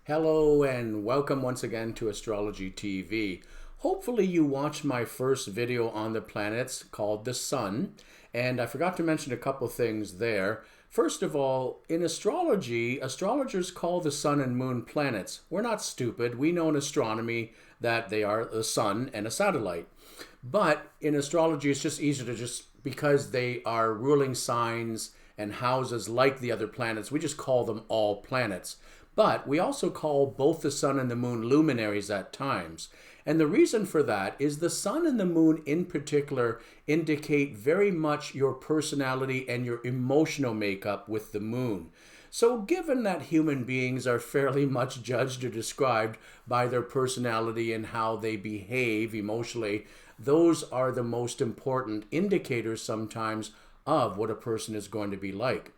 Hello and welcome once again to Astrology TV. Hopefully you watched my first video on the planets called the Sun, and I forgot to mention a couple things there. First of all, in astrology, astrologers call the Sun and Moon planets. We're not stupid. We know in astronomy that they are the Sun and a satellite. But in astrology, it's just easier to because they are ruling signs and houses like the other planets, we just call them all planets. But we also call both the Sun and the Moon luminaries at times. And the reason for that is the Sun and the Moon in particular indicate very much your personality and your emotional makeup with the Moon. So given that human beings are fairly much judged or described by their personality and how they behave emotionally, those are the most important indicators sometimes of what a person is going to be like.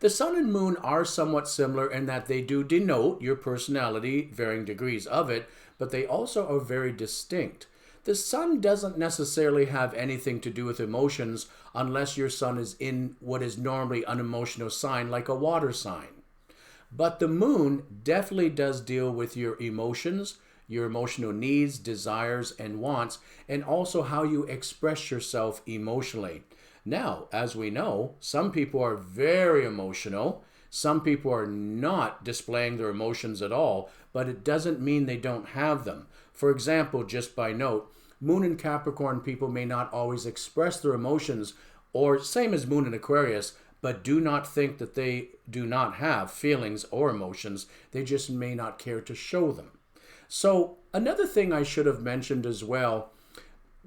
The Sun and Moon are somewhat similar in that they do denote your personality, varying degrees of it, but they also are very distinct. The Sun doesn't necessarily have anything to do with emotions unless your Sun is in what is normally an emotional sign, like a water sign. But the Moon definitely does deal with your emotions, your emotional needs, desires, and wants, and also how you express yourself emotionally. Now, as we know, some people are very emotional. Some people are not displaying their emotions at all, but it doesn't mean they don't have them. For example, just by note, Moon and Capricorn people may not always express their emotions, or same as Moon and Aquarius, but do not think that they do not have feelings or emotions. They just may not care to show them. So another thing I should have mentioned as well,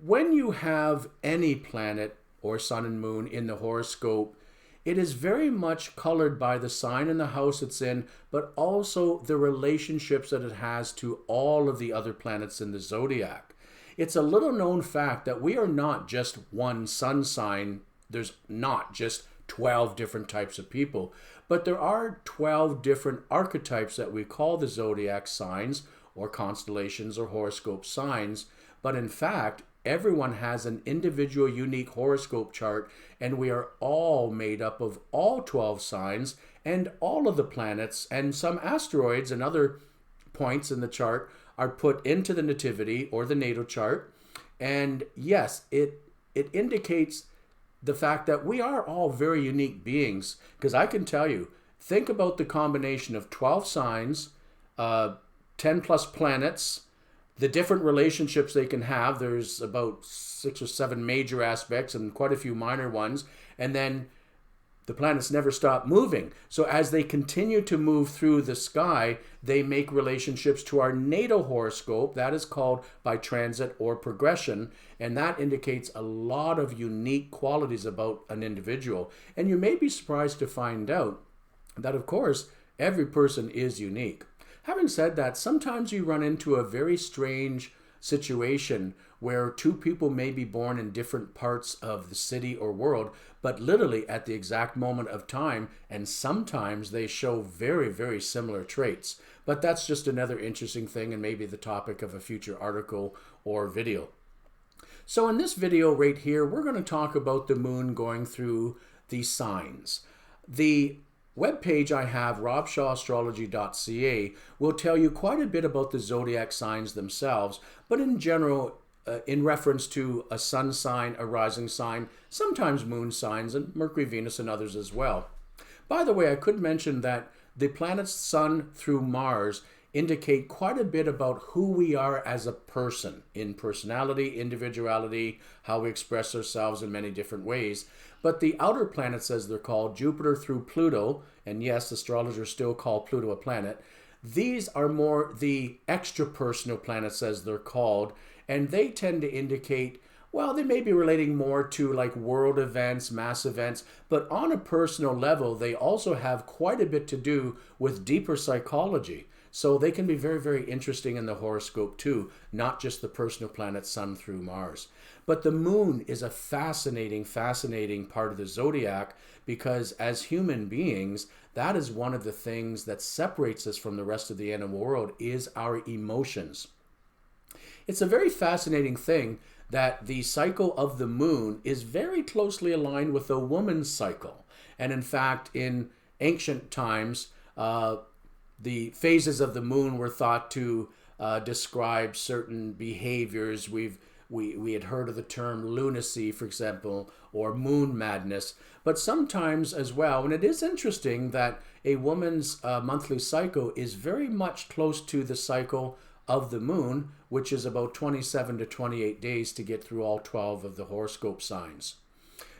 when you have any planet or Sun and Moon in the horoscope, it is very much colored by the sign and the house it's in, but also the relationships that it has to all of the other planets in the zodiac. It's a little known fact that we are not just one sun sign. There's not just 12 different types of people, but there are 12 different archetypes that we call the zodiac signs or constellations or horoscope signs. But in fact, everyone has an individual unique horoscope chart, and we are all made up of all 12 signs and all of the planets, and some asteroids and other points in the chart are put into the nativity or the natal chart. And yes, it indicates the fact that we are all very unique beings, because I can tell you, think about the combination of 12 signs, 10 plus planets, the different relationships they can have. There's about 6 or 7 major aspects and quite a few minor ones. And then the planets never stop moving. So as they continue to move through the sky, they make relationships to our natal horoscope. That is called by transit or progression. And that indicates a lot of unique qualities about an individual. And you may be surprised to find out that, of course, every person is unique. Having said that, sometimes you run into a very strange situation where two people may be born in different parts of the city or world, but literally at the exact moment of time, and sometimes they show very, very similar traits. But that's just another interesting thing and maybe the topic of a future article or video. So in this video right here, we're going to talk about the Moon going through the signs. The webpage I have, robshawastrology.ca, will tell you quite a bit about the zodiac signs themselves, but in general, in reference to a sun sign, a rising sign, sometimes moon signs, and Mercury, Venus, and others as well. By the way, I could mention that the planets Sun through Mars indicate quite a bit about who we are as a person in personality, individuality, how we express ourselves in many different ways. But the outer planets, as they're called, Jupiter through Pluto, and yes, astrologers still call Pluto a planet, these are more the extrapersonal planets, as they're called, and they tend to indicate, well, they may be relating more to like world events, mass events, but on a personal level, they also have quite a bit to do with deeper psychology. So they can be very, very interesting in the horoscope too, not just the personal planet Sun through Mars. But the Moon is a fascinating, fascinating part of the zodiac, because as human beings, that is one of the things that separates us from the rest of the animal world is our emotions. It's a very fascinating thing that the cycle of the Moon is very closely aligned with a woman's cycle. And in fact, in ancient times, the phases of the moon were thought to describe certain behaviors. We had heard of the term lunacy, for example, or moon madness. But sometimes as well, and it is interesting that a woman's monthly cycle is very much close to the cycle of the moon, which is about 27 to 28 days to get through all 12 of the horoscope signs.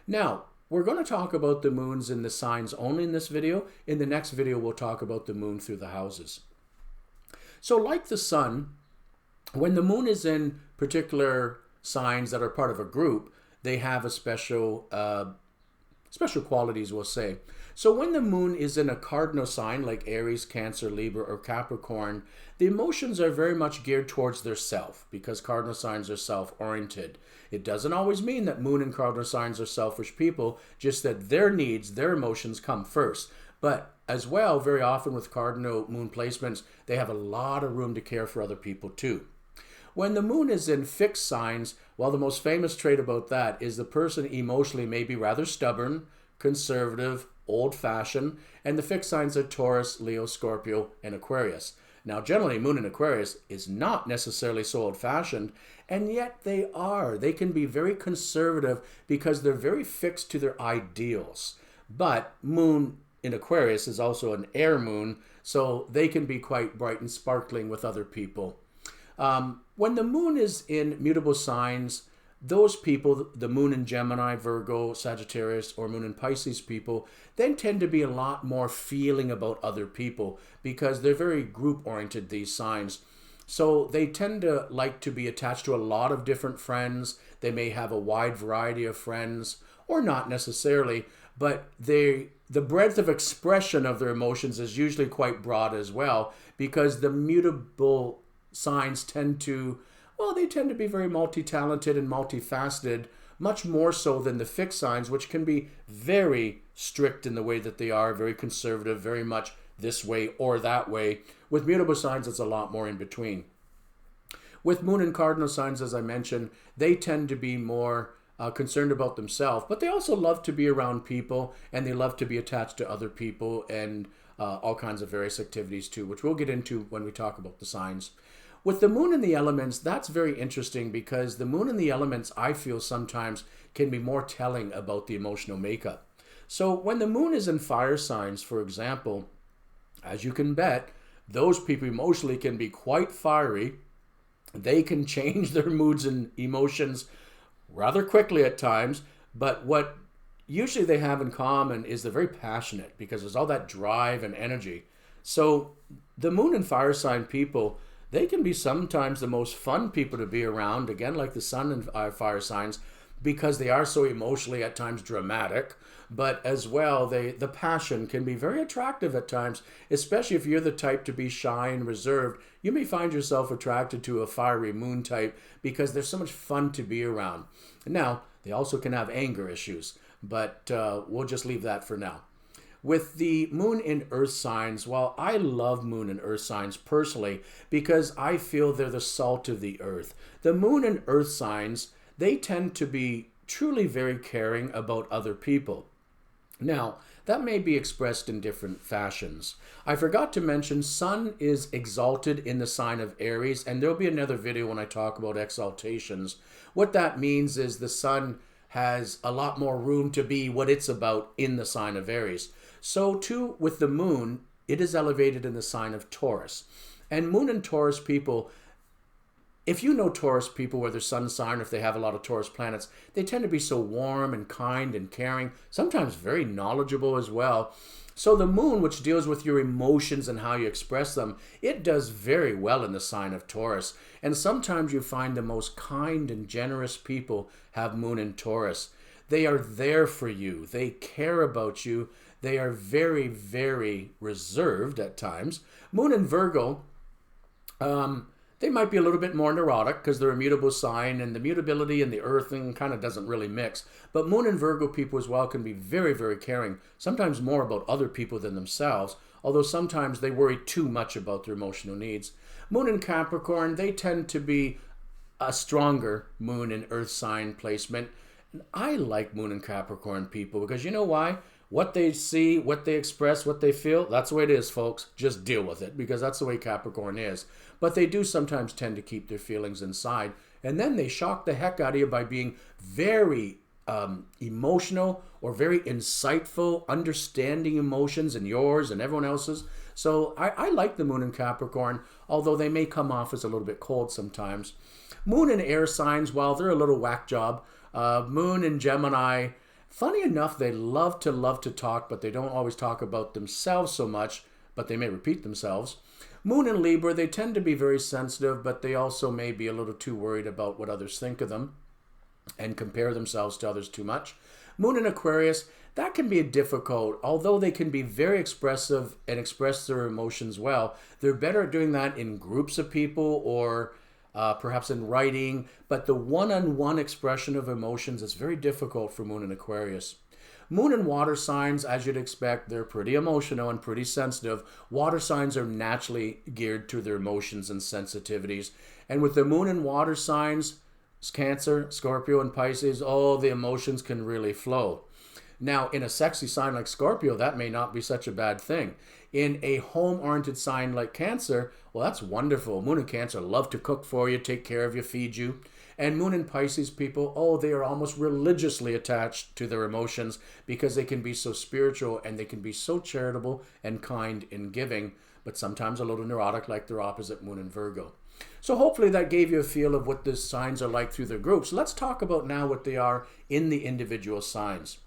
Now, we're going to talk about the moons and the signs only in this video. In the next video, we'll talk about the moon through the houses. So like the sun, when the moon is in particular signs that are part of a group, they have a special qualities, we'll say. So when the moon is in a cardinal sign like Aries, Cancer, Libra, or Capricorn, the emotions are very much geared towards their self, because cardinal signs are self-oriented. It doesn't always mean that moon and cardinal signs are selfish people, just that their needs, their emotions come first. But as well, very often with cardinal moon placements, they have a lot of room to care for other people too. When the moon is in fixed signs, well, the most famous trait about that is the person emotionally may be rather stubborn, conservative, old-fashioned, and the fixed signs are Taurus, Leo, Scorpio, and Aquarius. Now, generally, moon in Aquarius is not necessarily so old-fashioned, and yet they are. They can be very conservative because they're very fixed to their ideals. But moon in Aquarius is also an air moon, so they can be quite bright and sparkling with other people. When the moon is in mutable signs, those people, the moon in Gemini, Virgo, Sagittarius, or moon in Pisces people, then tend to be a lot more feeling about other people because they're very group-oriented, these signs. So they tend to like to be attached to a lot of different friends. They may have a wide variety of friends, or not necessarily, but the breadth of expression of their emotions is usually quite broad as well, because the mutable signs tend to be very multi-talented and multifaceted, much more so than the fixed signs, which can be very strict in the way that they are, very conservative, very much this way or that way. With mutable signs, it's a lot more in between. With moon and cardinal signs, as I mentioned, they tend to be more concerned about themselves, but they also love to be around people, and they love to be attached to other people, and all kinds of various activities too, which we'll get into when we talk about the signs. With the moon and the elements, that's very interesting because the moon and the elements, I feel sometimes, can be more telling about the emotional makeup. So when the moon is in fire signs, for example, as you can bet, those people emotionally can be quite fiery. They can change their moods and emotions rather quickly at times, but what usually they have in common is they're very passionate because there's all that drive and energy. So the moon and fire sign people, they can be sometimes the most fun people to be around, again, like the sun and fire signs, because they are so emotionally at times dramatic, but as well, the passion can be very attractive at times, especially if you're the type to be shy and reserved. You may find yourself attracted to a fiery moon type because they're so much fun to be around. Now, they also can have anger issues, but we'll just leave that for now. With the moon in earth signs, well, I love moon and earth signs personally because I feel they're the salt of the earth. The moon and earth signs, they tend to be truly very caring about other people. Now, that may be expressed in different fashions. I forgot to mention sun is exalted in the sign of Aries, and there'll be another video when I talk about exaltations. What that means is the sun has a lot more room to be what it's about in the sign of Aries. So too with the moon, it is elevated in the sign of Taurus. And moon and Taurus people, if you know Taurus people, whether sun sign or if they have a lot of Taurus planets, they tend to be so warm and kind and caring, sometimes very knowledgeable as well. So the moon, which deals with your emotions and how you express them, it does very well in the sign of Taurus. And sometimes you find the most kind and generous people have moon in Taurus. They are there for you. They care about you. They are very, very reserved at times. Moon in Virgo, they might be a little bit more neurotic because they're a mutable sign, and the mutability and the earthing kind of doesn't really mix. But moon and Virgo people as well can be very, very caring, sometimes more about other people than themselves, although sometimes they worry too much about their emotional needs. Moon in Capricorn, they tend to be a stronger moon and earth sign placement. And I like moon and Capricorn people because you know why? What they see, what they express, what they feel, that's the way it is, folks. Just deal with it, because that's the way Capricorn is. But they do sometimes tend to keep their feelings inside, and then they shock the heck out of you by being very emotional or very insightful, understanding emotions and yours and everyone else's. So I like the moon in Capricorn, although they may come off as a little bit cold sometimes. Moon in air signs, well, they're a little whack job. Moon in Gemini, funny enough, they love to talk, but they don't always talk about themselves so much, but they may repeat themselves. Moon in Libra, they tend to be very sensitive, but they also may be a little too worried about what others think of them and compare themselves to others too much. Moon in Aquarius, that can be difficult. Although they can be very expressive and express their emotions well, they're better at doing that in groups of people or perhaps in writing. But the one-on-one expression of emotions is very difficult for Moon in Aquarius. Moon and water signs, as you'd expect, they're pretty emotional and pretty sensitive. Water signs are naturally geared to their emotions and sensitivities. And with the moon and water signs, Cancer, Scorpio, and Pisces, oh, the emotions can really flow. Now, in a sexy sign like Scorpio, that may not be such a bad thing. In a home-oriented sign like Cancer, well, that's wonderful. Moon and Cancer love to cook for you, take care of you, feed you. And Moon and Pisces people, oh, they are almost religiously attached to their emotions because they can be so spiritual and they can be so charitable and kind in giving, but sometimes a little neurotic like their opposite Moon in Virgo. So hopefully that gave you a feel of what the signs are like through their groups. Let's talk about now what they are in the individual signs.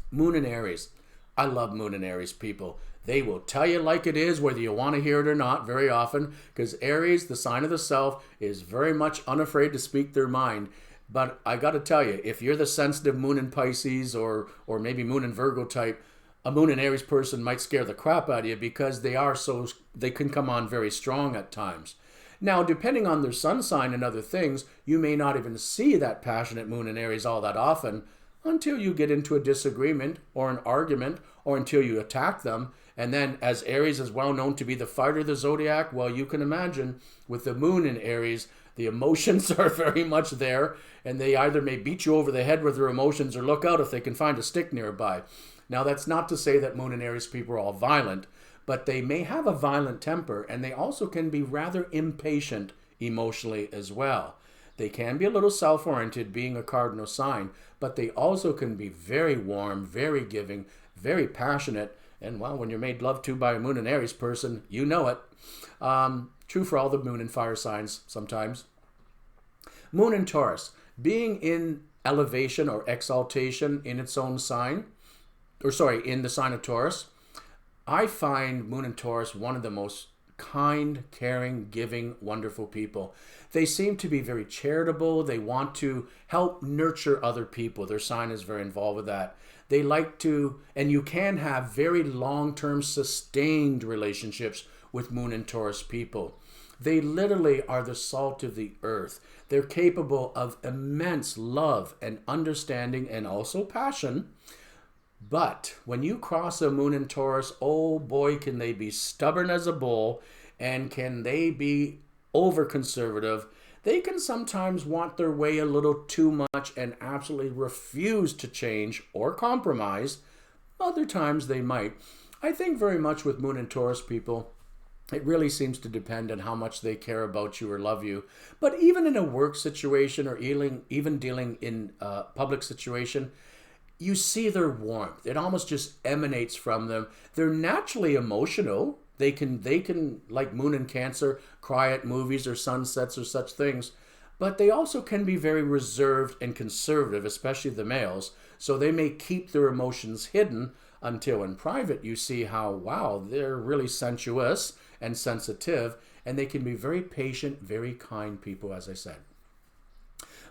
Moon in Aries. I love Moon in Aries people. They will tell you like it is, whether you want to hear it or not, very often, because Aries, the sign of the self, is very much unafraid to speak their mind. But I got to tell you, if you're the sensitive Moon in Pisces or maybe Moon in Virgo type, a Moon in Aries person might scare the crap out of you because they can come on very strong at times. Now, depending on their sun sign and other things, you may not even see that passionate Moon in Aries all that often until you get into a disagreement or an argument or until you attack them. And then, as Aries is well known to be the fighter of the zodiac, well, you can imagine with the moon in Aries, the emotions are very much there, and they either may beat you over the head with their emotions or look out if they can find a stick nearby. Now, that's not to say that moon in Aries people are all violent, but they may have a violent temper, and they also can be rather impatient emotionally as well. They can be a little self-oriented, being a cardinal sign, but they also can be very warm, very giving, very passionate. And well, when you're made love to by a Moon and Aries person, you know it. True for all the Moon and fire signs sometimes. Moon in Taurus, being in elevation or exaltation in its own sign, in the sign of Taurus, I find Moon in Taurus one of the most kind, caring, giving, wonderful people. They seem to be very charitable. They want to help nurture other people. Their sign is very involved with that. They like to, and you can have very long-term sustained relationships with Moon and Taurus people. They literally are the salt of the earth. They're capable of immense love and understanding and also passion. But when you cross a Moon in Taurus, oh boy, can they be stubborn as a bull, and can they be over-conservative. They can sometimes want their way a little too much and absolutely refuse to change or compromise. Other times they might. I think very much with Moon and Taurus people, it really seems to depend on how much they care about you or love you. But even in a work situation or even dealing in a public situation, you see their warmth. It almost just emanates from them. They're naturally emotional. They can, like Moon in Cancer, cry at movies or sunsets or such things. But they also can be very reserved and conservative, especially the males. So they may keep their emotions hidden until in private you see how, wow, they're really sensuous and sensitive. And they can be very patient, very kind people, as I said.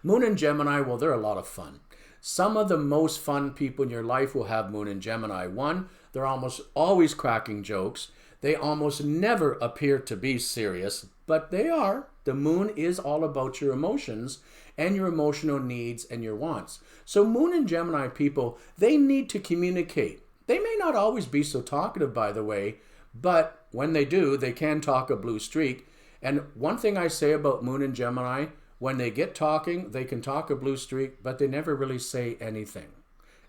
Moon in Gemini, well, they're a lot of fun. Some of the most fun people in your life will have Moon in Gemini. One, they're almost always cracking jokes. They almost never appear to be serious, but they are. The moon is all about your emotions and your emotional needs and your wants. So Moon and Gemini people, they need to communicate. They may not always be so talkative, by the way, but when they do, they can talk a blue streak. And one thing I say about Moon and Gemini, when they get talking, they can talk a blue streak, but they never really say anything,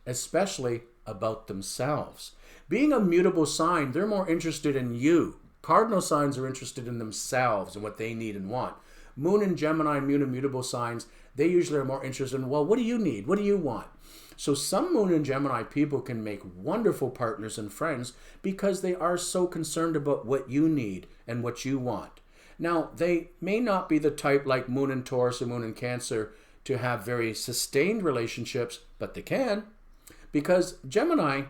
especially about themselves. Being a mutable sign, they're more interested in you. Cardinal signs are interested in themselves and what they need and want. Moon and Gemini, Moon and mutable signs, they usually are more interested in, well, what do you need? What do you want? So some Moon and Gemini people can make wonderful partners and friends because they are so concerned about what you need and what you want. Now, they may not be the type like Moon and Taurus or Moon and Cancer to have very sustained relationships, but they can. Because Gemini,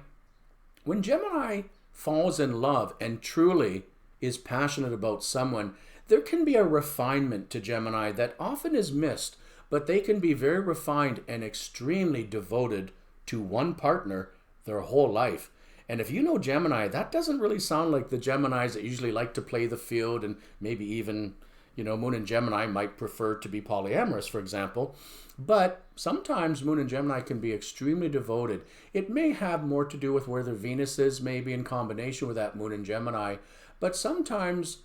when Gemini falls in love and truly is passionate about someone, there can be a refinement to Gemini that often is missed, but they can be very refined and extremely devoted to one partner their whole life. And if you know Gemini, that doesn't really sound like the Geminis that usually like to play the field, and maybe even, Moon and Gemini might prefer to be polyamorous, for example. But sometimes Moon and Gemini can be extremely devoted. It may have more to do with where their Venus is, maybe in combination with that Moon and Gemini. But sometimes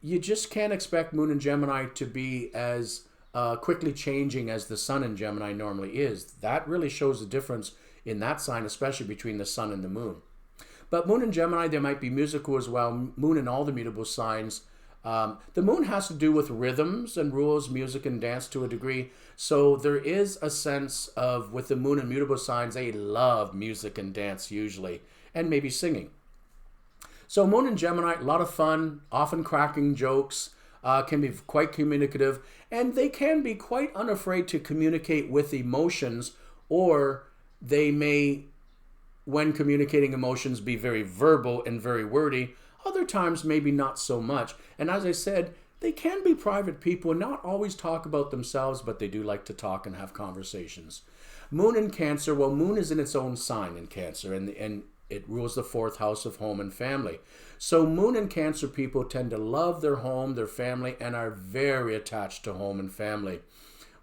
you just can't expect Moon and Gemini to be as quickly changing as the Sun in Gemini normally is. That really shows the difference in that sign, especially between the Sun and the Moon. But Moon and Gemini, they might be musical as well. Moon in all the mutable signs. The Moon has to do with rhythms and rules, music and dance to a degree. So there is a sense of, with the Moon and mutable signs, they love music and dance usually, and maybe singing. So Moon and Gemini, a lot of fun, often cracking jokes, can be quite communicative, and they can be quite unafraid to communicate with emotions, or they may, when communicating emotions, be very verbal and very wordy. Other times, maybe not so much. And as I said, they can be private people and not always talk about themselves, but they do like to talk and have conversations. Moon in Cancer, well, Moon is in its own sign in Cancer, and it rules the 4th house of home and family. So Moon and Cancer people tend to love their home, their family, and are very attached to home and family.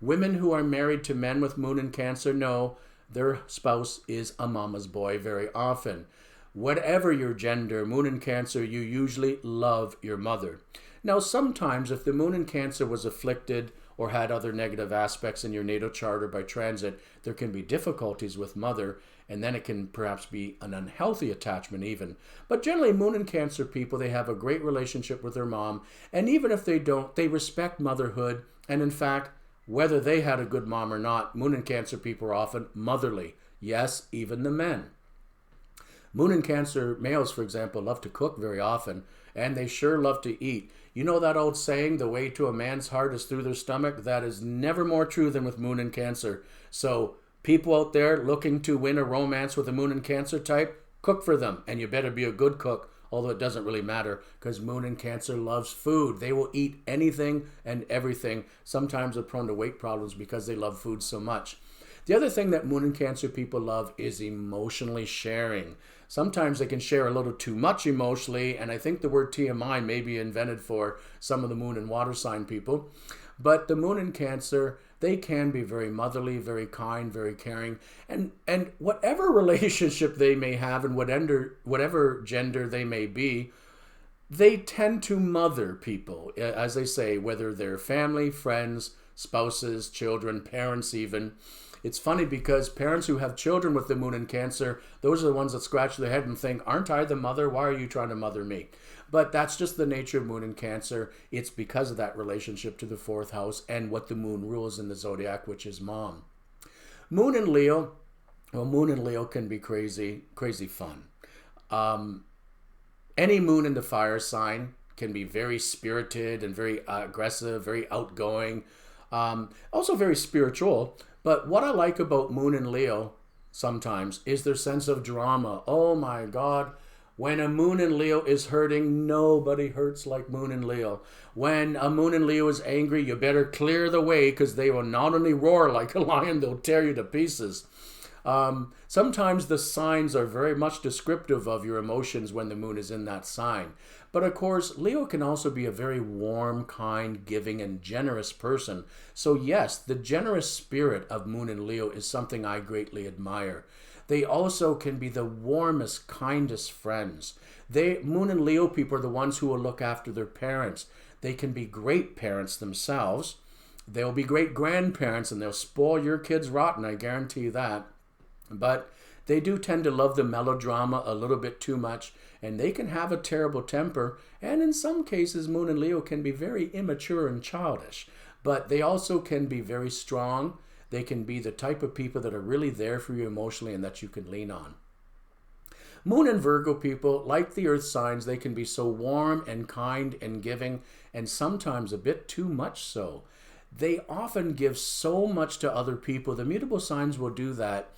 Women who are married to men with Moon and Cancer know their spouse is a mama's boy very often. Whatever your gender, Moon and Cancer, you usually love your mother. Now, sometimes if the Moon in Cancer was afflicted or had other negative aspects in your natal chart or by transit, there can be difficulties with mother, and then it can perhaps be an unhealthy attachment even. But generally, Moon and Cancer people, they have a great relationship with their mom, and even if they don't, they respect motherhood, and in fact, whether they had a good mom or not, Moon and Cancer people are often motherly. Yes, even the men. Moon and Cancer males, for example, love to cook very often, and they sure love to eat. You know that old saying, the way to a man's heart is through their stomach? That is never more true than with Moon and Cancer. So people out there looking to win a romance with a Moon and Cancer type, cook for them, and you better be a good cook, although it doesn't really matter because Moon and Cancer loves food. They will eat anything and everything. Sometimes they're prone to weight problems because they love food so much. The other thing that Moon and Cancer people love is emotionally sharing. Sometimes they can share a little too much emotionally, and I think the word TMI may be invented for some of the Moon and Water sign people. But the Moon and Cancer, they can be very motherly, very kind, very caring, and whatever relationship they may have and whatever gender they may be, they tend to mother people, as they say, whether they're family, friends, spouses, children, parents even. It's funny because parents who have children with the Moon in Cancer, those are the ones that scratch their head and think, aren't I the mother? Why are you trying to mother me? But that's just the nature of Moon in Cancer. It's because of that relationship to the 4th house and what the Moon rules in the zodiac, which is mom. Moon in Leo, well, Moon in Leo can be crazy, crazy fun. Any Moon in the fire sign can be very spirited and very aggressive, very outgoing, also very spiritual. But what I like about Moon in Leo sometimes is their sense of drama. Oh my God. When a Moon in Leo is hurting, nobody hurts like Moon in Leo. When a Moon in Leo is angry, you better clear the way because they will not only roar like a lion, they'll tear you to pieces. Sometimes the signs are very much descriptive of your emotions when the Moon is in that sign. But of course, Leo can also be a very warm, kind, giving, and generous person. So yes, the generous spirit of Moon in Leo is something I greatly admire. They also can be the warmest, kindest friends. Moon and Leo people are the ones who will look after their parents. They can be great parents themselves. They'll be great grandparents and they'll spoil your kids rotten, I guarantee that. But They do tend to love the melodrama a little bit too much, and they can have a terrible temper, and in some cases, Moon and Leo can be very immature and childish, but they also can be very strong. They can be the type of people that are really there for you emotionally and that you can lean on. Moon and Virgo people, like the earth signs, they can be so warm and kind and giving, and sometimes a bit too much so. They often give so much to other people. The mutable signs will do that,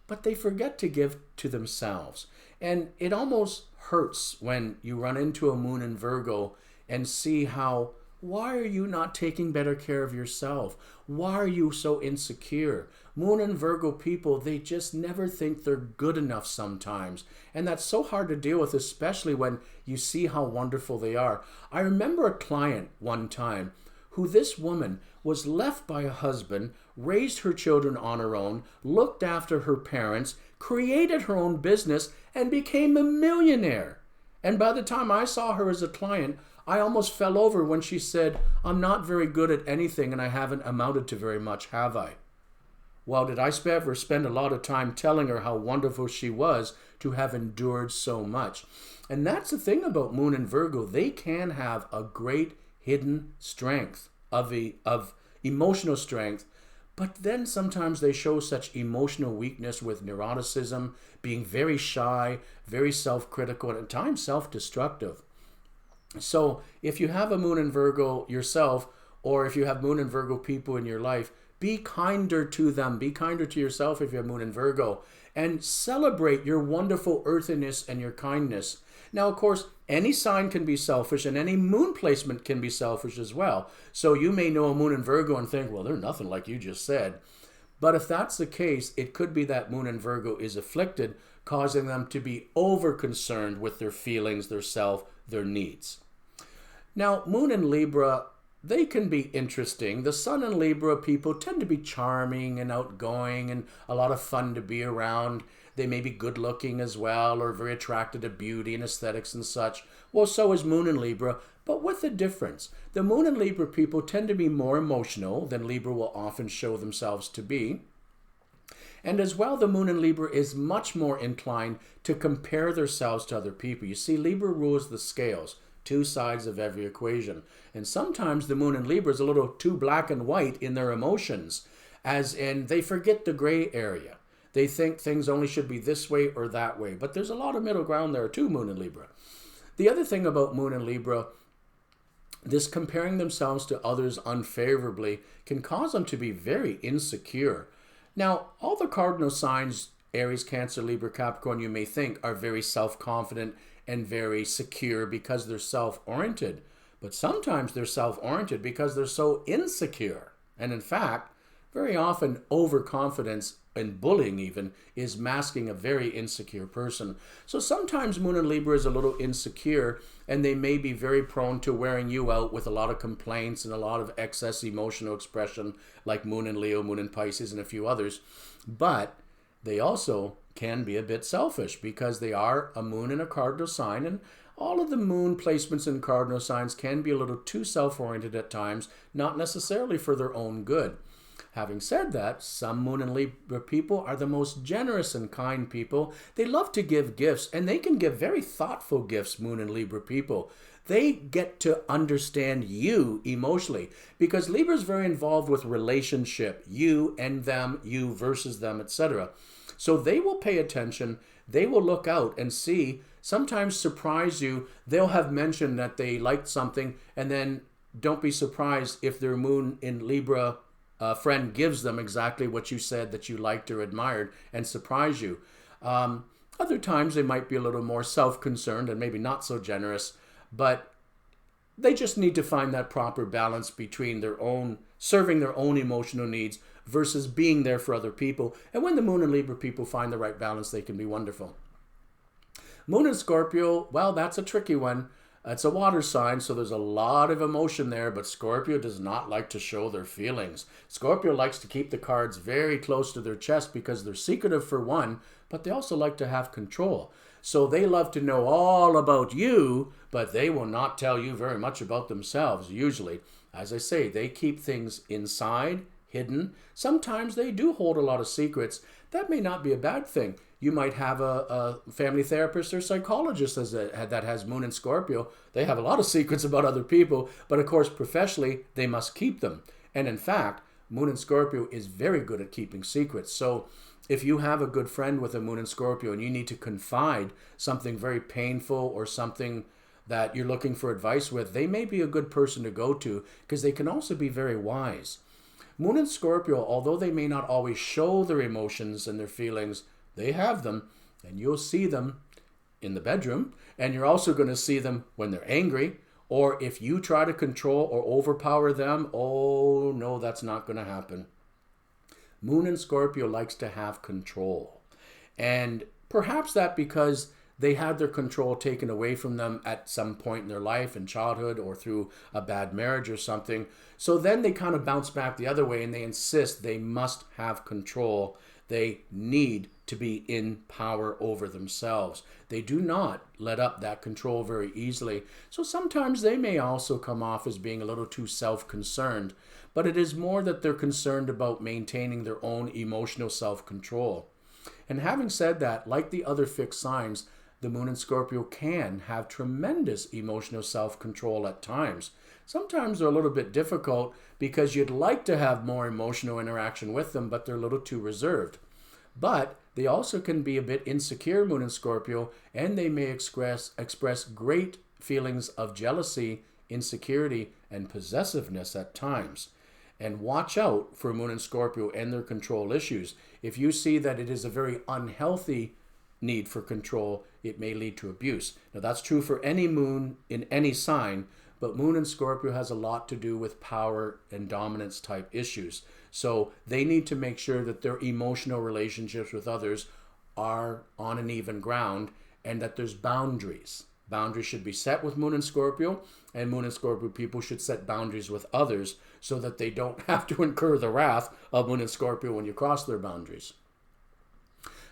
but they forget to give to themselves. And it almost hurts when you run into a Moon in Virgo and see how, why are you not taking better care of yourself? Why are you so insecure? Moon and Virgo people, they just never think they're good enough sometimes. And that's so hard to deal with, especially when you see how wonderful they are. I remember a client one time who, this woman was left by a husband, raised her children on her own, looked after her parents, created her own business, and became a millionaire. And by the time I saw her as a client, I almost fell over when she said, "I'm not very good at anything and I haven't amounted to very much, have I?" Well, did I ever spend a lot of time telling her how wonderful she was to have endured so much? And that's the thing about Moon and Virgo. They can have a great hidden strength of emotional strength, but then sometimes they show such emotional weakness with neuroticism, being very shy, very self-critical, and at times self-destructive. So if you have a Moon in Virgo yourself, or if you have Moon and Virgo people in your life, be kinder to them. Be kinder to yourself if you have Moon in Virgo, and celebrate your wonderful earthiness and your kindness. Now, of course, any sign can be selfish, and any moon placement can be selfish as well. So you may know a Moon in Virgo and think, well, they're nothing like you just said. But if that's the case, it could be that Moon in Virgo is afflicted, causing them to be over-concerned with their feelings, their self, their needs. Now, Moon in Libra, they can be interesting. The Sun in Libra people tend to be charming and outgoing and a lot of fun to be around. They may be good looking as well, or very attracted to beauty and aesthetics and such. Well, so is Moon in Libra, but with a difference. The Moon in Libra people tend to be more emotional than Libra will often show themselves to be. And as well, the Moon in Libra is much more inclined to compare themselves to other people. You see, Libra rules the scales, two sides of every equation. And sometimes the Moon in Libra is a little too black and white in their emotions, as in they forget the gray area. They think things only should be this way or that way. But there's a lot of middle ground there too, Moon in Libra. The other thing about Moon in Libra, this comparing themselves to others unfavorably can cause them to be very insecure. Now, all the cardinal signs, Aries, Cancer, Libra, Capricorn, you may think are very self-confident and very secure because they're self-oriented. But sometimes they're self-oriented because they're so insecure. And in fact, very often overconfidence and bullying even is masking a very insecure person. So sometimes Moon in Libra is a little insecure, and they may be very prone to wearing you out with a lot of complaints and a lot of excess emotional expression, like Moon in Leo, Moon in Pisces, and a few others. But they also can be a bit selfish because they are a moon in a cardinal sign, and all of the moon placements in cardinal signs can be a little too self-oriented at times, not necessarily for their own good. Having said that, some Moon and Libra people are the most generous and kind people. They love to give gifts, and they can give very thoughtful gifts, Moon and Libra people. They get to understand you emotionally, because Libra is very involved with relationship, you and them, you versus them, etc. So they will pay attention, they will look out and see, sometimes surprise you. They'll have mentioned that they liked something, and then don't be surprised if their Moon in Libra friend gives them exactly what you said that you liked or admired, and surprise you. Other times they might be a little more self-concerned and maybe not so generous, but they just need to find that proper balance between their own, serving their own emotional needs versus being there for other people. And when the Moon and Libra people find the right balance, they can be wonderful. Moon in Scorpio, well, that's a tricky one. It's a water sign, so there's a lot of emotion there, but Scorpio does not like to show their feelings. Scorpio likes to keep the cards very close to their chest because they're secretive for one, but they also like to have control. So they love to know all about you, but they will not tell you very much about themselves, usually. As I say, they keep things inside, hidden. Sometimes they do hold a lot of secrets. That may not be a bad thing. You might have a family therapist or psychologist that has Moon in Scorpio. They have a lot of secrets about other people, but of course, professionally, they must keep them. And in fact, Moon in Scorpio is very good at keeping secrets. So if you have a good friend with a Moon in Scorpio and you need to confide something very painful or something that you're looking for advice with, they may be a good person to go to because they can also be very wise. Moon in Scorpio, although they may not always show their emotions and their feelings, they have them, and you'll see them in the bedroom, and you're also going to see them when they're angry, or if you try to control or overpower them. Oh no, that's not going to happen. Moon in Scorpio likes to have control, and perhaps that because they had their control taken away from them at some point in their life, in childhood, or through a bad marriage or something. So then they kind of bounce back the other way and they insist they must have control. They need to be in power over themselves. They do not let up that control very easily. So sometimes they may also come off as being a little too self-concerned, but it is more that they're concerned about maintaining their own emotional self-control. And having said that, like the other fixed signs, the Moon in Scorpio can have tremendous emotional self-control at times. Sometimes they're a little bit difficult because you'd like to have more emotional interaction with them, but they're a little too reserved. But they also can be a bit insecure, Moon in Scorpio, and they may express great feelings of jealousy, insecurity, and possessiveness at times. And watch out for Moon in Scorpio and their control issues. If you see that it is a very unhealthy need for control, it may lead to abuse. Now that's true for any moon in any sign, but Moon in Scorpio has a lot to do with power and dominance type issues. So they need to make sure that their emotional relationships with others are on an even ground and that there's boundaries. Boundaries should be set with Moon in Scorpio, and Moon in Scorpio people should set boundaries with others so that they don't have to incur the wrath of Moon in Scorpio when you cross their boundaries.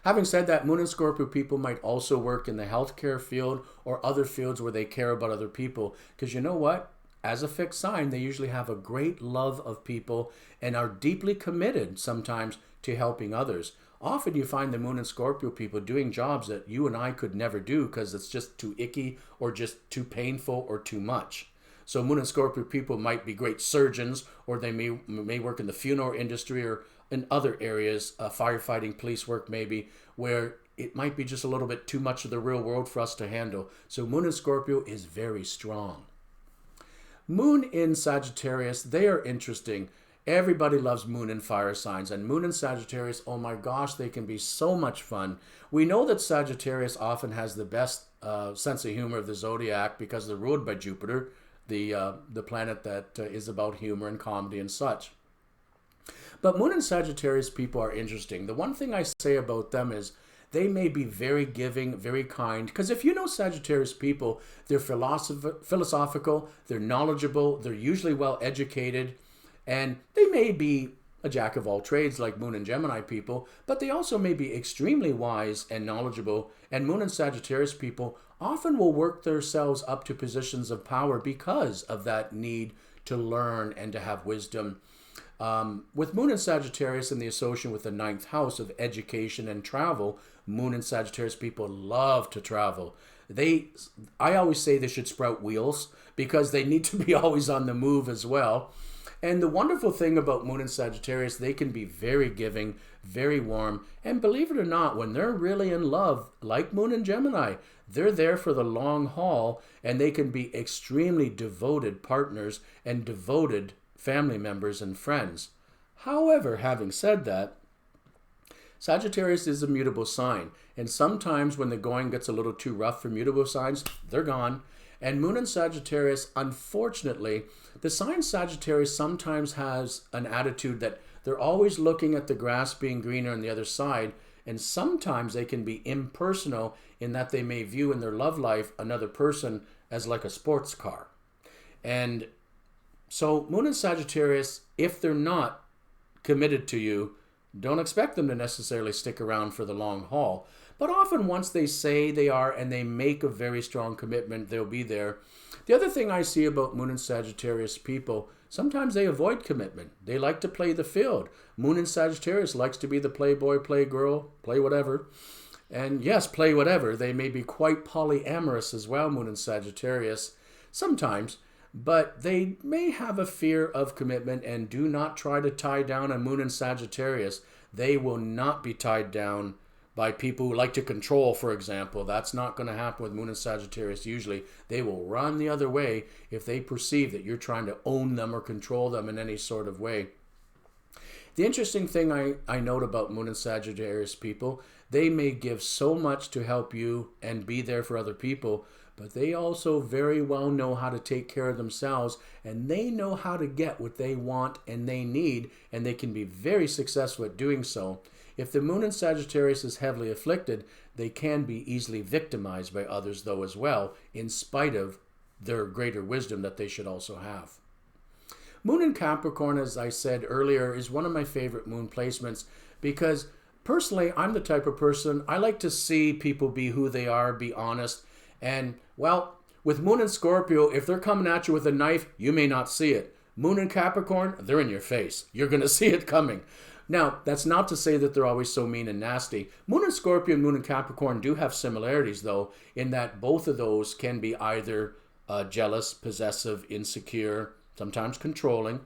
Having said that, Moon in Scorpio people might also work in the healthcare field or other fields where they care about other people. Because you know what? As a fixed sign, they usually have a great love of people and are deeply committed sometimes to helping others. Often you find the Moon in Scorpio people doing jobs that you and I could never do because it's just too icky or just too painful or too much. So Moon in Scorpio people might be great surgeons, or they may work in the funeral industry or in other areas, firefighting, police work maybe, where it might be just a little bit too much of the real world for us to handle. So Moon in Scorpio is very strong. Moon in Sagittarius, they are interesting. Everybody loves Moon in fire signs, and Moon in Sagittarius, oh my gosh, they can be so much fun. We know that Sagittarius often has the best sense of humor of the zodiac because they're ruled by Jupiter, the planet that is about humor and comedy and such. But Moon and Sagittarius people are interesting. The one thing I say about them is they may be very giving, very kind. Because if you know Sagittarius people, they're philosophical, they're knowledgeable, they're usually well educated, and they may be a jack of all trades like Moon and Gemini people, but they also may be extremely wise and knowledgeable. And Moon and Sagittarius people often will work themselves up to positions of power because of that need to learn and to have wisdom. With Moon and Sagittarius and the association with the 9th house of education and travel, Moon and Sagittarius people love to travel. I always say they should sprout wheels because they need to be always on the move as well. And the wonderful thing about Moon and Sagittarius, they can be very giving, very warm, and believe it or not, when they're really in love, like Moon and Gemini, they're there for the long haul, and they can be extremely devoted partners and devoted family members and friends. However, having said that, Sagittarius is a mutable sign, and sometimes when the going gets a little too rough for mutable signs, they're gone. And Moon and Sagittarius, unfortunately, the sign Sagittarius sometimes has an attitude that they're always looking at the grass being greener on the other side, and sometimes they can be impersonal in that they may view in their love life another person as like a sports car. And so Moon and Sagittarius, if they're not committed to you, don't expect them to necessarily stick around for the long haul. But often once they say they are and they make a very strong commitment, they'll be there. The other thing I see about Moon and Sagittarius people, sometimes they avoid commitment. They like to play the field. Moon and Sagittarius likes to be the playboy, playgirl, play whatever. And yes, play whatever. They may be quite polyamorous as well, Moon in Sagittarius, sometimes, but they may have a fear of commitment, and do not try to tie down a Moon in Sagittarius. They will not be tied down by people who like to control, for example. That's not going to happen with Moon in Sagittarius usually. They will run the other way if they perceive that you're trying to own them or control them in any sort of way. The interesting thing I note about Moon and Sagittarius people, they may give so much to help you and be there for other people, but they also very well know how to take care of themselves, and they know how to get what they want and they need, and they can be very successful at doing so. If the Moon in Sagittarius is heavily afflicted, they can be easily victimized by others though as well, in spite of their greater wisdom that they should also have. Moon in Capricorn, as I said earlier, is one of my favorite moon placements because personally, I'm the type of person, I like to see people be who they are, be honest. And, well, with Moon in Scorpio, if they're coming at you with a knife, you may not see it. Moon in Capricorn, they're in your face. You're going to see it coming. Now, that's not to say that they're always so mean and nasty. Moon in Scorpio and Moon in Capricorn do have similarities, though, in that both of those can be either jealous, possessive, insecure, sometimes controlling.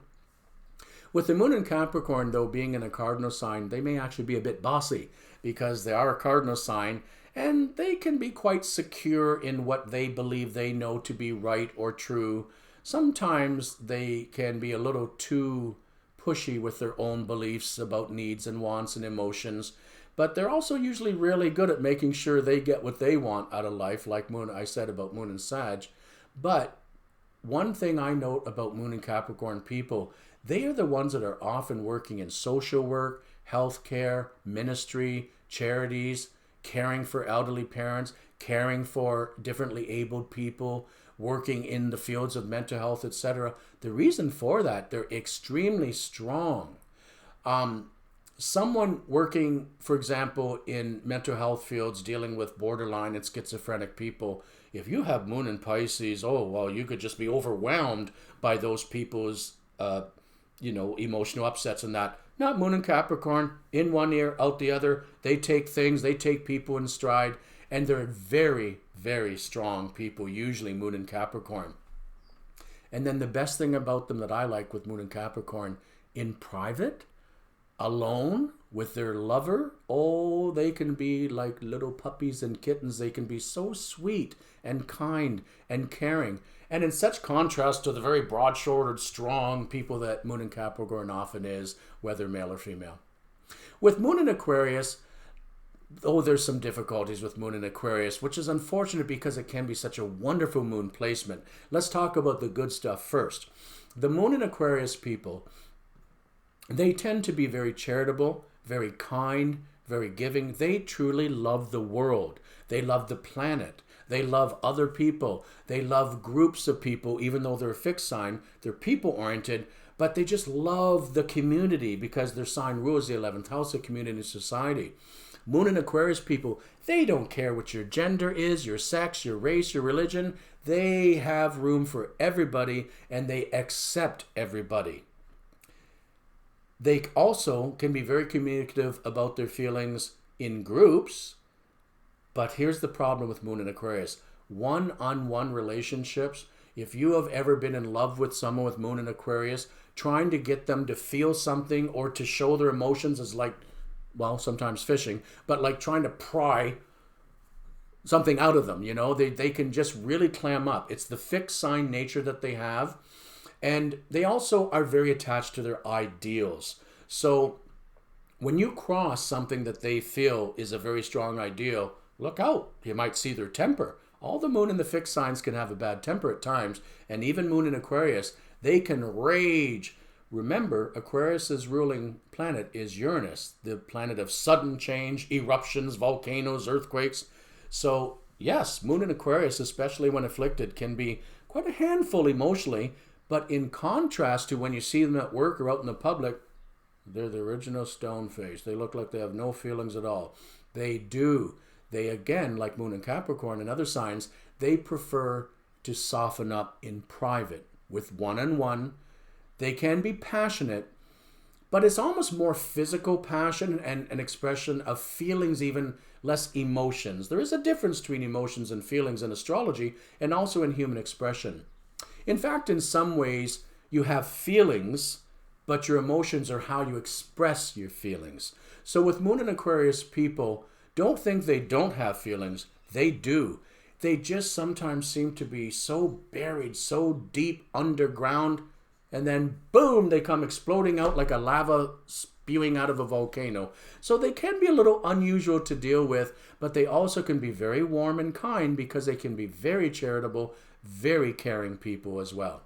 With the Moon in Capricorn, though, being in a cardinal sign, they may actually be a bit bossy because they are a cardinal sign, and they can be quite secure in what they believe they know to be right or true. Sometimes they can be a little too pushy with their own beliefs about needs and wants and emotions, but they're also usually really good at making sure they get what they want out of life, like I said about Moon and Sag. But one thing I note about Moon and Capricorn people, they are the ones that are often working in social work, healthcare, ministry, charities, caring for elderly parents, caring for differently abled people, working in the fields of mental health, etc. The reason for that, they're extremely strong. Someone working, for example, in mental health fields dealing with borderline and schizophrenic people, if you have Moon in Pisces, oh, well, you could just be overwhelmed by those people's, emotional upsets and that. Not Moon in Capricorn, in one ear, out the other. They take people in stride, and they're very, very strong people, usually Moon in Capricorn. And then the best thing about them that I like with Moon in Capricorn, in private, alone with their lover, oh, they can be like little puppies and kittens. They can be so sweet and kind and caring, and in such contrast to the very broad-shouldered, strong people that Moon in Capricorn often is, whether male or female. With Moon in Aquarius, there's some difficulties with Moon in Aquarius, which is unfortunate because it can be such a wonderful moon placement. Let's talk about the good stuff first. The Moon in Aquarius people, they tend to be very charitable, very kind, very giving. They truly love the world. They love the planet. They love other people. They love groups of people, even though they're a fixed sign. They're people-oriented, but they just love the community because their sign rules the 11th house of community and society. Moon in Aquarius people, they don't care what your gender is, your sex, your race, your religion. They have room for everybody, and they accept everybody. They also can be very communicative about their feelings in groups, but here's the problem with Moon in Aquarius. One-on-one relationships, if you have ever been in love with someone with Moon in Aquarius, trying to get them to feel something or to show their emotions is like, well, sometimes fishing, but like trying to pry something out of them, they can just really clam up. It's the fixed sign nature that they have. And they also are very attached to their ideals. So when you cross something that they feel is a very strong ideal, look out. You might see their temper. All the Moon in the fixed signs can have a bad temper at times. And even Moon in Aquarius, they can rage. Remember, Aquarius's ruling planet is Uranus, the planet of sudden change, eruptions, volcanoes, earthquakes. So yes, Moon in Aquarius, especially when afflicted, can be quite a handful emotionally. But in contrast to when you see them at work or out in the public, they're the original stone face. They look like they have no feelings at all. They do. They, again, like Moon in Capricorn and other signs, they prefer to soften up in private with one-on-one. They can be passionate, but it's almost more physical passion and an expression of feelings, even less emotions. There is a difference between emotions and feelings in astrology and also in human expression. In fact, in some ways, you have feelings, but your emotions are how you express your feelings. So with Moon in Aquarius people, don't think they don't have feelings. They do. They just sometimes seem to be so buried, so deep underground, and then boom, they come exploding out like a lava spewing out of a volcano. So they can be a little unusual to deal with, but they also can be very warm and kind because they can be very charitable, very caring people as well.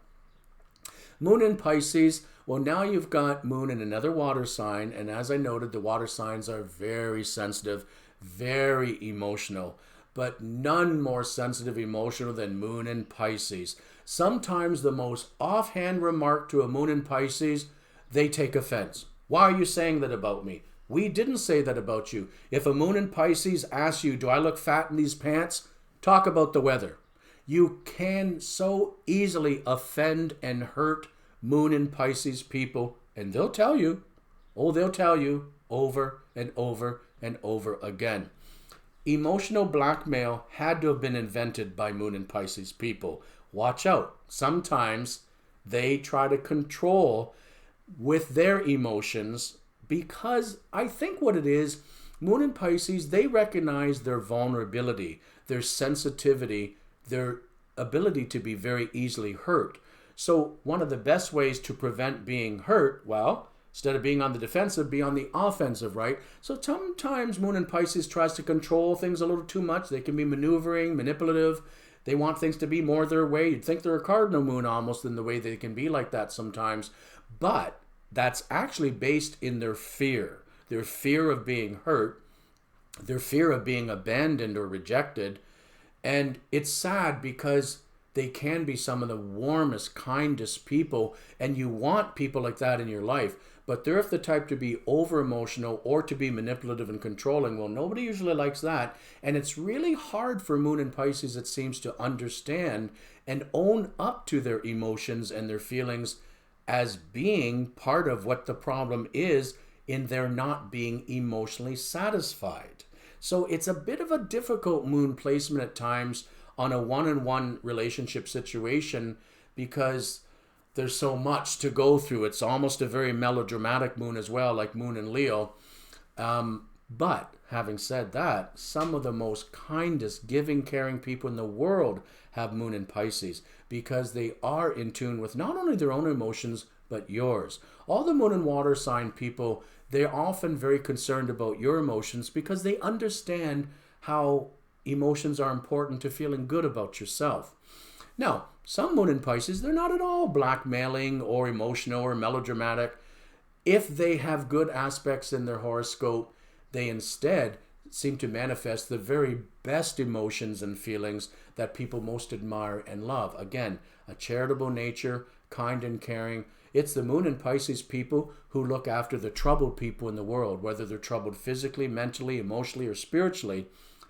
Moon in Pisces, well, now you've got Moon in another water sign, and as I noted, the water signs are very sensitive, very emotional, but none more sensitive emotional than Moon in Pisces. Sometimes the most offhand remark to a Moon in Pisces, they take offense. Why are you saying that about me? We didn't say that about you. If a Moon in Pisces asks you, do I look fat in these pants? Talk about the weather. You can so easily offend and hurt Moon in Pisces people, and they'll tell you. Oh, they'll tell you over and over and over again. Emotional blackmail had to have been invented by Moon in Pisces people. Watch out. Sometimes they try to control with their emotions because I think what it is, Moon in Pisces, they recognize their vulnerability, their sensitivity, their ability to be very easily hurt. So one of the best ways to prevent being hurt, well, instead of being on the defensive, be on the offensive, right? So sometimes Moon in Pisces tries to control things a little too much. They can be maneuvering, manipulative. They want things to be more their way. You'd think they're a cardinal moon almost in the way they can be like that sometimes. But that's actually based in their fear of being hurt, their fear of being abandoned or rejected. And it's sad because they can be some of the warmest, kindest people, and you want people like that in your life. But they're the type to be over-emotional or to be manipulative and controlling. Well, nobody usually likes that. And it's really hard for Moon in Pisces, it seems, to understand and own up to their emotions and their feelings as being part of what the problem is in their not being emotionally satisfied. So it's a bit of a difficult moon placement at times on a one-on-one relationship situation because there's so much to go through. It's almost a very melodramatic moon as well, like Moon in Leo. But having said that, some of the most kindest, giving, caring people in the world have Moon in Pisces because they are in tune with not only their own emotions, but yours. All the Moon and Water sign people, they're often very concerned about your emotions because they understand how emotions are important to feeling good about yourself. Now, some Moon in Pisces, they're not at all blackmailing or emotional or melodramatic. If they have good aspects in their horoscope, they instead seem to manifest the very best emotions and feelings that people most admire and love. Again, a charitable nature, kind and caring. It's the Moon in Pisces people who look after the troubled people in the world, whether they're troubled physically, mentally, emotionally, or spiritually.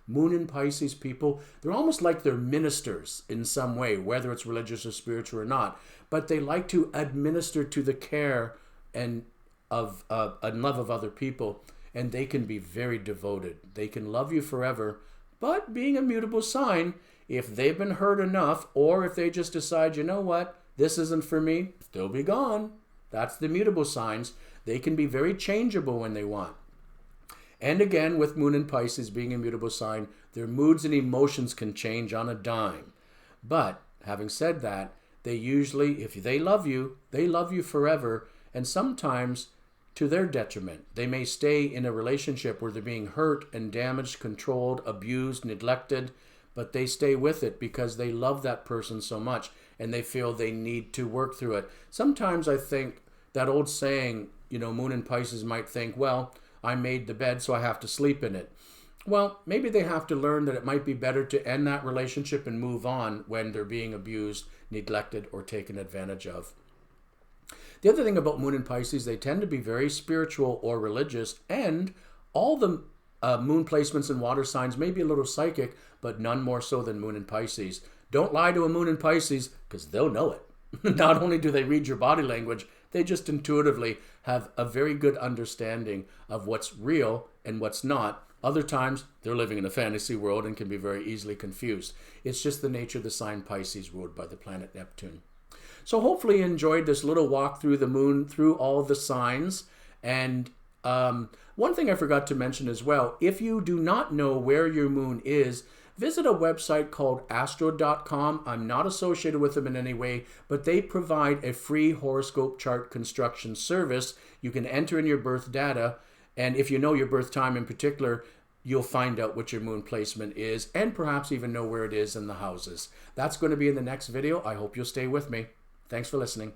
Moon in Pisces people, they're almost like they're ministers in some way, whether it's religious or spiritual or not. But they like to administer to the care and love of other people, and they can be very devoted. They can love you forever, but being a mutable sign, if they've been hurt enough, or if they just decide, you know what, this isn't for me, they'll be gone. That's the mutable signs. They can be very changeable when they want. And again, with Moon in Pisces being a mutable sign, their moods and emotions can change on a dime. But having said that, they usually, if they love you forever, and sometimes to their detriment. They may stay in a relationship where they're being hurt and damaged, controlled, abused, neglected, but they stay with it because they love that person so much and they feel they need to work through it. Sometimes I think that old saying, Moon in Pisces might think, well, I made the bed, so I have to sleep in it. Well, maybe they have to learn that it might be better to end that relationship and move on when they're being abused, neglected, or taken advantage of. The other thing about Moon in Pisces, they tend to be very spiritual or religious, and all the moon placements in water signs may be a little psychic, but none more so than Moon in Pisces. Don't lie to a Moon in Pisces, because they'll know it. Not only do they read your body language, They just intuitively have a very good understanding of what's real and what's not. Other times, they're living in a fantasy world and can be very easily confused. It's just the nature of the sign Pisces ruled by the planet Neptune. So hopefully you enjoyed this little walk through the moon, through all the signs. And one thing I forgot to mention as well, if you do not know where your moon is, visit a website called astro.com. I'm not associated with them in any way, but they provide a free horoscope chart construction service. You can enter in your birth data, and if you know your birth time in particular, you'll find out what your moon placement is and perhaps even know where it is in the houses. That's going to be in the next video. I hope you'll stay with me. Thanks for listening.